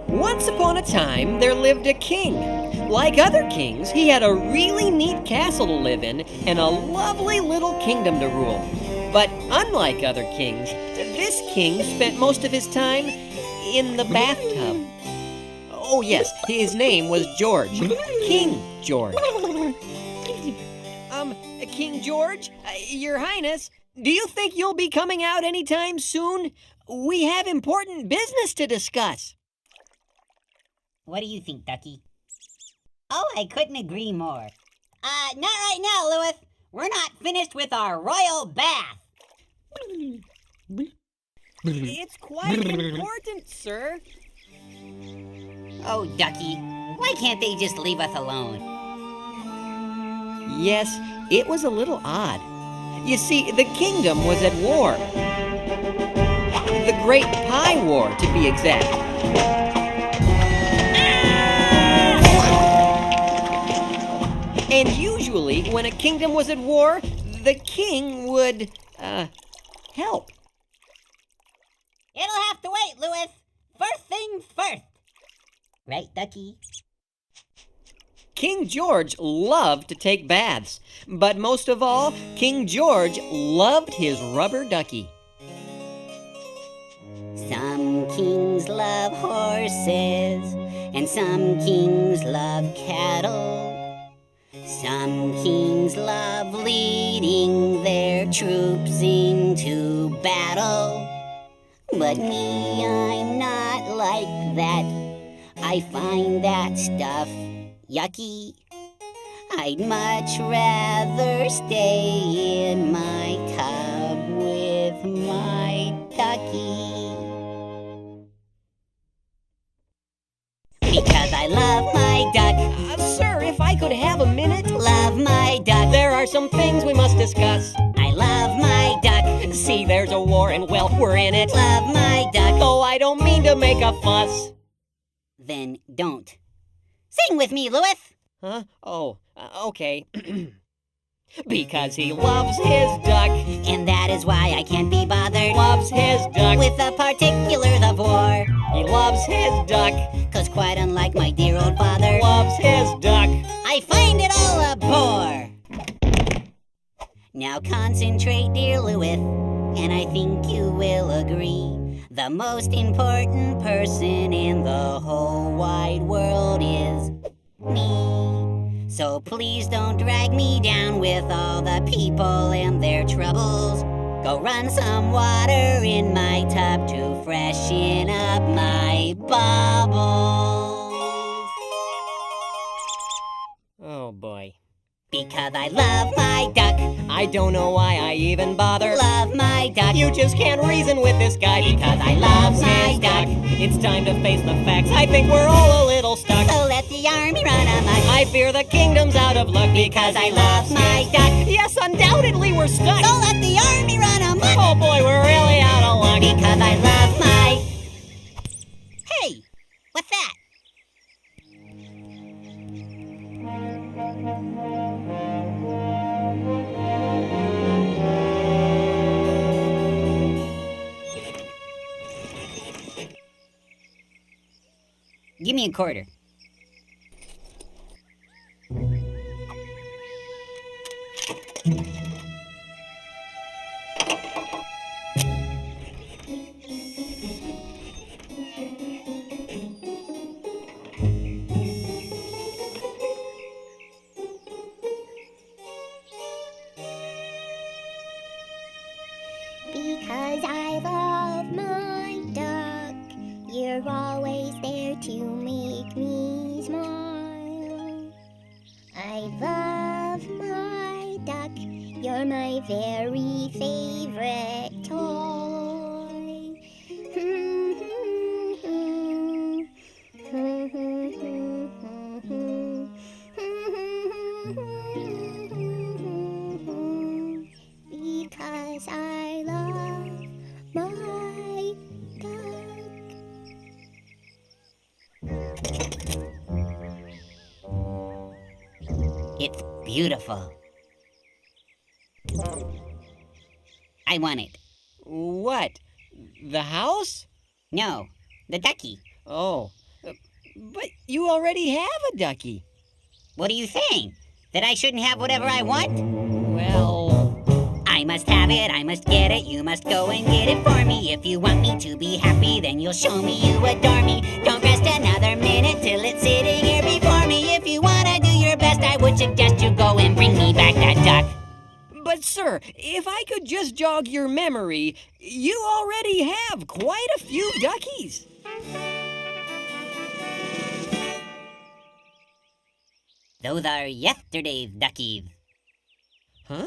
Once upon a time, there lived a king. Like other kings, he had a really neat castle to live in and a lovely little kingdom to rule. But unlike other kings, this king spent most of his time in the bathtub. Oh yes, his name was George. King George. King George, Your Highness, do you think you'll be coming out anytime soon? We have important business to discuss. What do you think, Ducky? Oh, I couldn't agree more. Not right now, Lewis. We're not finished with our royal bath. It's quite important, sir. Oh, Ducky, why can't they just leave us alone? Yes, it was a little odd. You see, the kingdom was at war. The Great Pie War, to be exact. And usually, when a kingdom was at war, the king would, help. It'll have to wait, Lewis. First things first. Right, Ducky? King George loved to take baths, but most of all, King George loved his rubber ducky. Some kings love horses, and some kings love cattle. Some kings love leading their troops into battle. But me, I'm not like that. I find that stuff yucky. I'd much rather stay in my tub with my ducky. Because I love my duck. Sir, if I could have a minute. Love my duck. There are some things we must discuss. I love my duck. See, there's a war and, well, we're in it. Love my duck. Oh, I don't mean to make a fuss. Then don't. Sing with me, Lewis. Huh? Oh, okay. Because he loves his duck. And that is why I can't be bothered. Loves his duck. With the particulars of war. He loves his duck. 'Cause quite unlike my dear old father, Loves his duck. I find it all a bore. Now concentrate, dear Lewis, and I think you will agree. The most important person in the whole wide world is me. So please don't drag me down with all the people and their troubles. Go run some water in my tub to freshen up my bubbles. Oh, boy. Because I love my duck. I don't know why I even bother. Love my duck. You just can't reason with this guy Because I love my his duck. It's time to face the facts. I think we're all a little stuck. So let the army run amok. I fear the kingdom's out of luck Because I love my duck. Yes, undoubtedly we're stuck. So let the army run amok. Oh boy, we're really out of luck. Because I love my... Hey, what's that? Give me a quarter. Because I love my duck, you're always there to make me smile. I love my duck, you're my very favorite toy. Because I love my duck. It's beautiful. I want it. What? The house? No, the ducky. Oh, but you already have a ducky. What are you saying? That I shouldn't have whatever I want? Well, I must have it, I must get it, you must go and get it for me. If you want me to be happy, then you'll show me you adore me. Don't rest another minute till it's sitting here before me. If you wanna do your best, I would suggest you go and bring me back that duck. but sir, if I could just jog your memory, you already have quite a few duckies. Those are yesterday's duckies. Huh?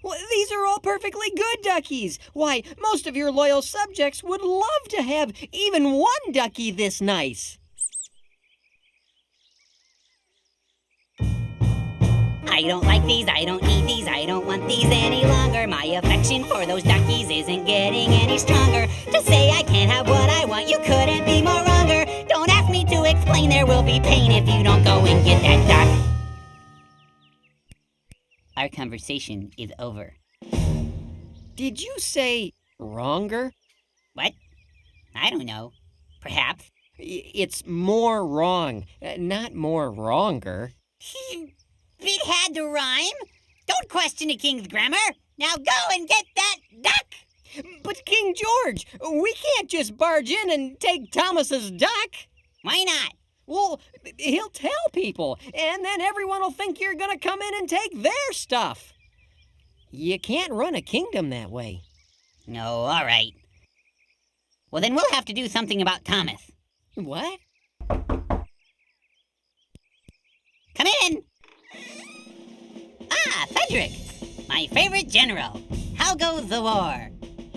Well, these are all perfectly good duckies. Why, most of your loyal subjects would love to have even one ducky this nice. I don't like these, I don't need these, I don't want these any longer. My affection for those duckies isn't getting any stronger. To say I can't have what I want, you couldn't be more wronger. Don't ask me to explain, there will be pain if you don't go and get that duck. Our conversation is over. Did you say wronger? What? I don't know. Perhaps. It's more wrong, not more wronger. It had to rhyme. Don't question a king's grammar. Now go and get that duck. But King George, we can't just barge in and take Thomas's duck. Why not? Well, he'll tell people, and then everyone will think you're gonna come in and take their stuff. You can't run a kingdom that way. No, all right. Well, then we'll have to do something about Thomas. What? Come in. Ah, Cedric, my favorite general. How goes the war?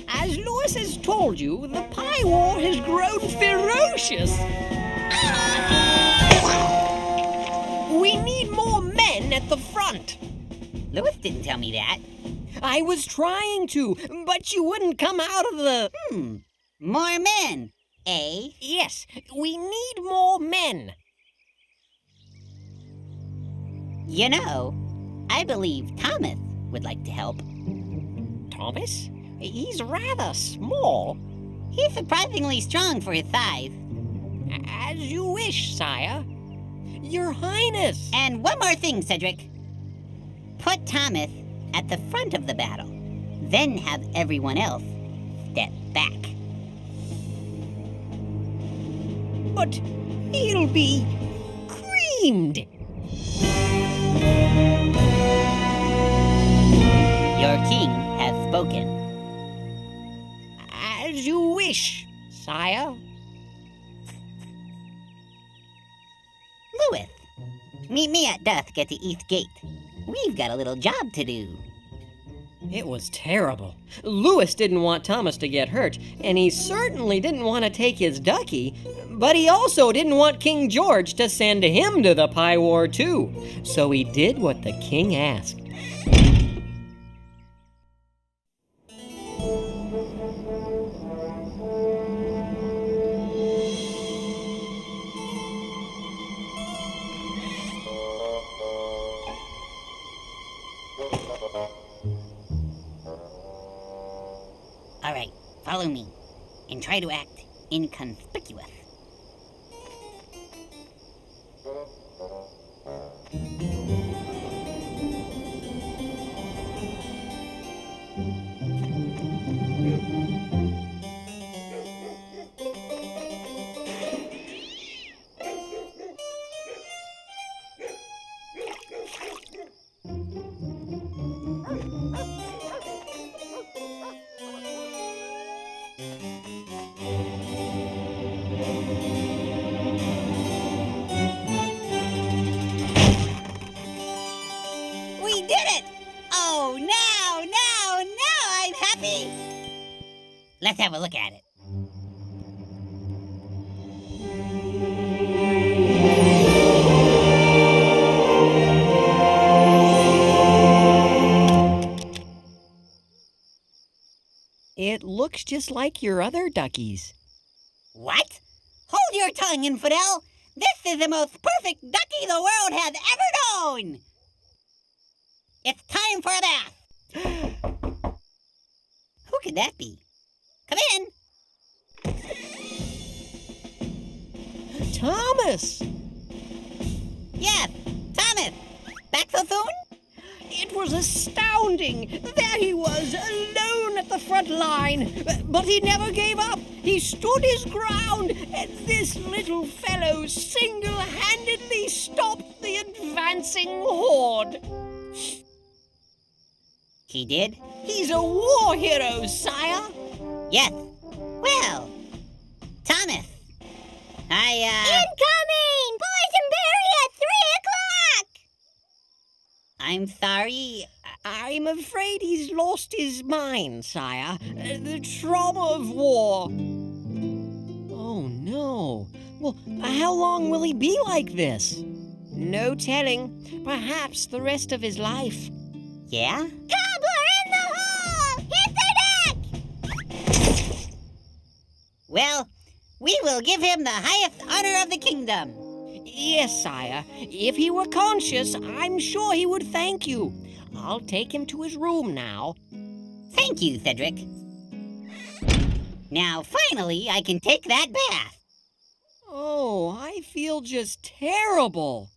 As Lewis has told you, the pie war has grown ferocious. We need more men at the front. Lewis didn't tell me that. I was trying to, but you wouldn't come out of the... More men, eh? Yes, we need more men. You know, I believe Thomas would like to help. Thomas? He's rather small. He's surprisingly strong for his size. As you wish, sire. Your Highness. And one more thing, Cedric. Put Thomas at the front of the battle, then have everyone else step back. But he'll be creamed. Your king has spoken. As you wish, sire. Lewis, meet me at dusk at the east gate. We've got a little job to do. It was terrible. Lewis didn't want Thomas to get hurt, and he certainly didn't want to take his ducky, but he also didn't want King George to send him to the pie war too. So he did what the king asked. All right, follow me and try to act inconspicuous. We did it! Oh, now I'm happy! Let's have a look at it. It looks just like your other duckies. What? Hold your tongue, infidel! This is the most perfect ducky the world has ever known! It's time for a bath! Who could that be? Come in! Thomas! Yes, Thomas! Back so soon? It was astounding! There he was, alone at the front line. But he never gave up. He stood his ground, and this little fellow single-handedly stopped the advancing horde. He did? He's a war hero, sire! Yes. Well, Thomas, Incoming! Boysenberry at 3 o'clock! I'm sorry. I'm afraid he's lost his mind, sire. The trauma of war. Oh, no. Well, how long will he be like this? No telling. Perhaps the rest of his life. Yeah? Cobbler in the hall! Hit the deck! Well, we will give him the highest honor of the kingdom. Yes, sire. If he were conscious, I'm sure he would thank you. I'll take him to his room now. Thank you, Cedric. Now, finally, I can take that bath. Oh, I feel just terrible.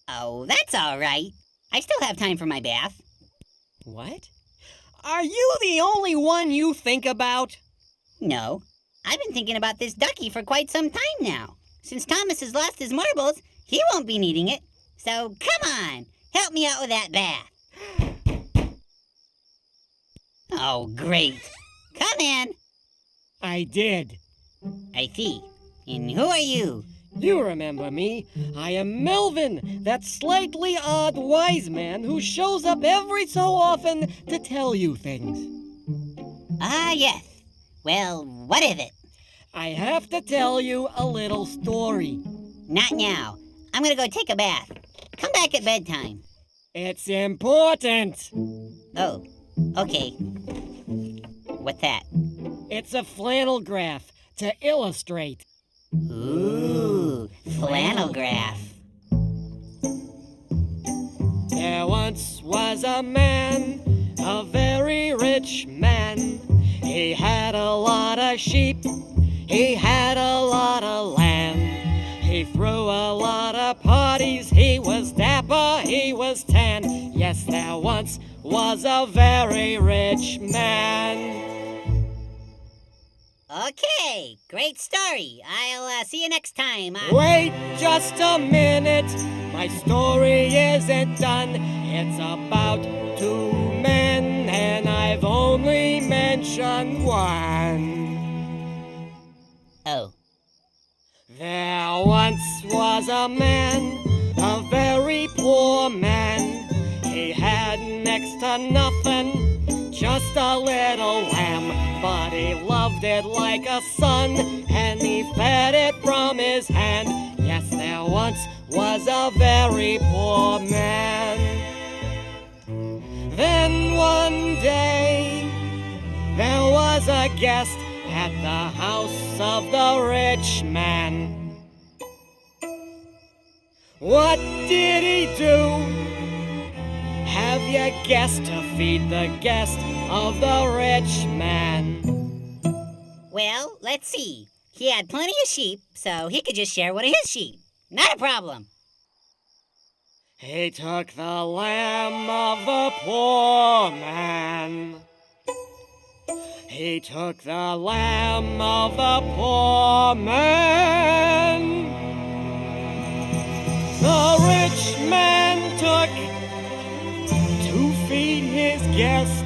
Oh, that's all right. I still have time for my bath. What? Are you the only one you think about? No, I've been thinking about this Ducky for quite some time now. Since Thomas has lost his marbles, he won't be needing it. So come on, help me out with that bath. Oh, great. Come in. I did. I see. And who are you? You remember me. I am Melvin, that slightly odd wise man who shows up every so often to tell you things. Ah, yes. Well, what is it? I have to tell you a little story. Not now. I'm gonna go take a bath. Come back at bedtime. It's important. Oh, okay. What's that? It's a flannel graph to illustrate. Ooh, flannel graph. There once was a man, a very rich man. He had a lot of sheep, he had a lot of land. He threw a lot of parties, he was dapper, he was tan. Yes, there once was a very rich man. Okay, great story. I'll see you next time. Wait just a minute, my story isn't done. It's about two men, and I've only mentioned one. Oh. There once was a man, a very poor man. He had next to nothing, just a little lamb. But he loved it like a son, and he fed it from his hand. Yes, there once was a very poor man. Then one day, there was a guest at the house of the rich man. What did he do? Have you guessed? To feed the guest of the rich man. Well, let's see. He had plenty of sheep, so he could just share one of his sheep. Not a problem. He took the lamb of the poor man. He took the lamb of the poor man. The rich man took to feed his guest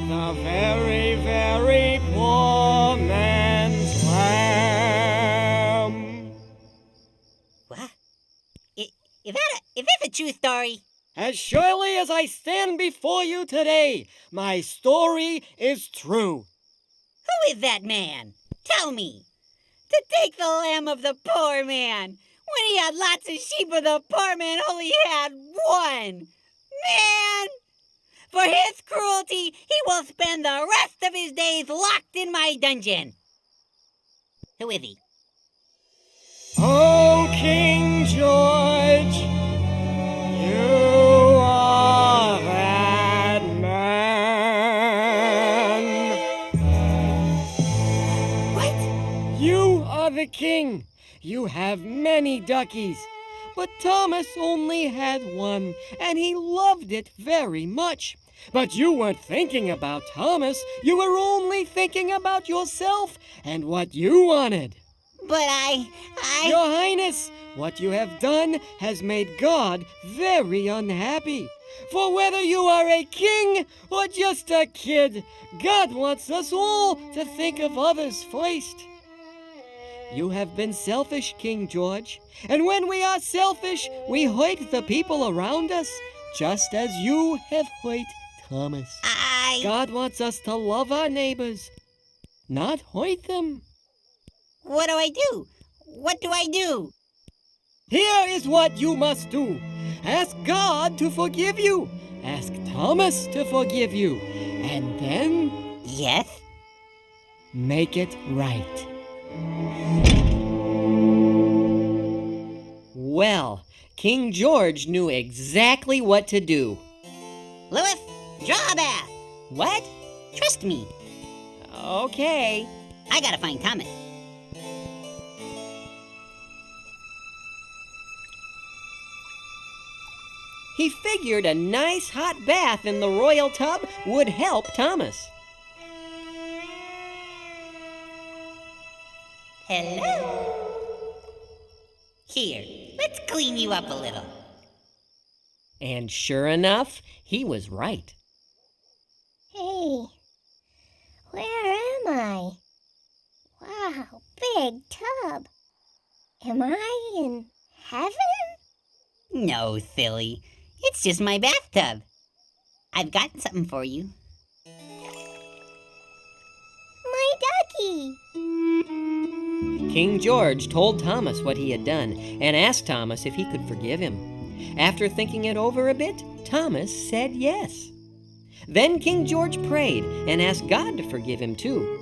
the very, very poor man's lamb. What? Is this a true story? As surely as I stand before you today, my story is true. Who is that man? Tell me. To take the lamb of the poor man, when he had lots of sheep, but the poor man only had one. Man! For his cruelty, he will spend the rest of his days locked in my dungeon. Who is he? Oh, King George, you are that man. What? You are the king. you have many duckies. But Thomas only had one, and he loved it very much. But you weren't thinking about Thomas. You were only thinking about yourself and what you wanted. But Your Highness, what you have done has made God very unhappy. For whether you are a king or just a kid, God wants us all to think of others first. You have been selfish, King George, and when we are selfish, we hurt the people around us, just as you have hurt Thomas. God wants us to love our neighbors, not hurt them. What do I do? What do I do? Here is what you must do. Ask God to forgive you. Ask Thomas to forgive you. And then Yes? make it right. Well, King George knew exactly what to do. Louis, draw a bath. What? Trust me. Okay. I gotta find Thomas. He figured a nice hot bath in the royal tub would help Thomas. Hello. Here, let's clean you up a little. And sure enough, he was right. Hey, where am I? Wow, big tub. Am I in heaven? No, silly. It's just my bathtub. I've got something for you. My ducky. King George told Thomas what he had done and asked Thomas if he could forgive him. After thinking it over a bit, Thomas said yes. Then King George prayed and asked God to forgive him too.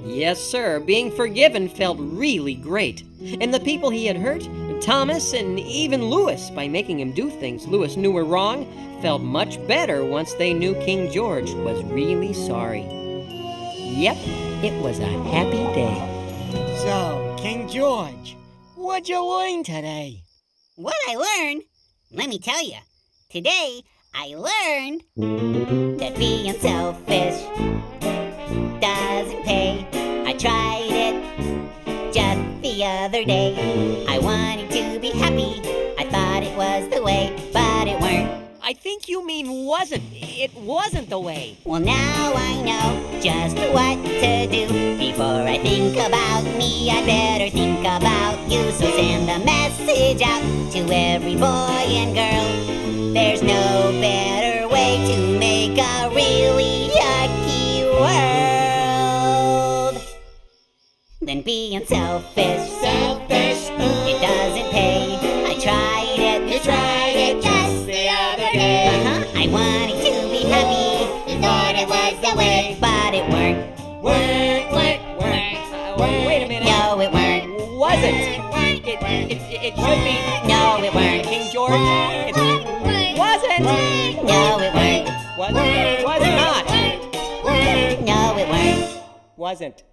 Yes, sir, being forgiven felt really great. And the people he had hurt, Thomas and even Louis, by making him do things Louis knew were wrong, felt much better once they knew King George was really sorry. Yep, it was a happy day. So, King George, what'd you learn today? What I learned? Let me tell you. Today, I learned that being selfish doesn't pay. I tried it just the other day. I wanted to be happy. I thought it was the way, but it weren't. I think you mean wasn't. It wasn't the way. Well, now I know just what to do. Before I think about me, I better think about you. So send a message out to every boy and girl. There's no better way to make a really yucky world than being selfish. Selfish, It doesn't pay. I tried it. you tried it just the other day. I wanted to be happy. You thought it was the way. But it weren't. Work. Wait a minute. No, it weren't. Wasn't. It should be. No, it weren't. King George. It wasn't. No, it weren't. Was not. No, it weren't. Wasn't.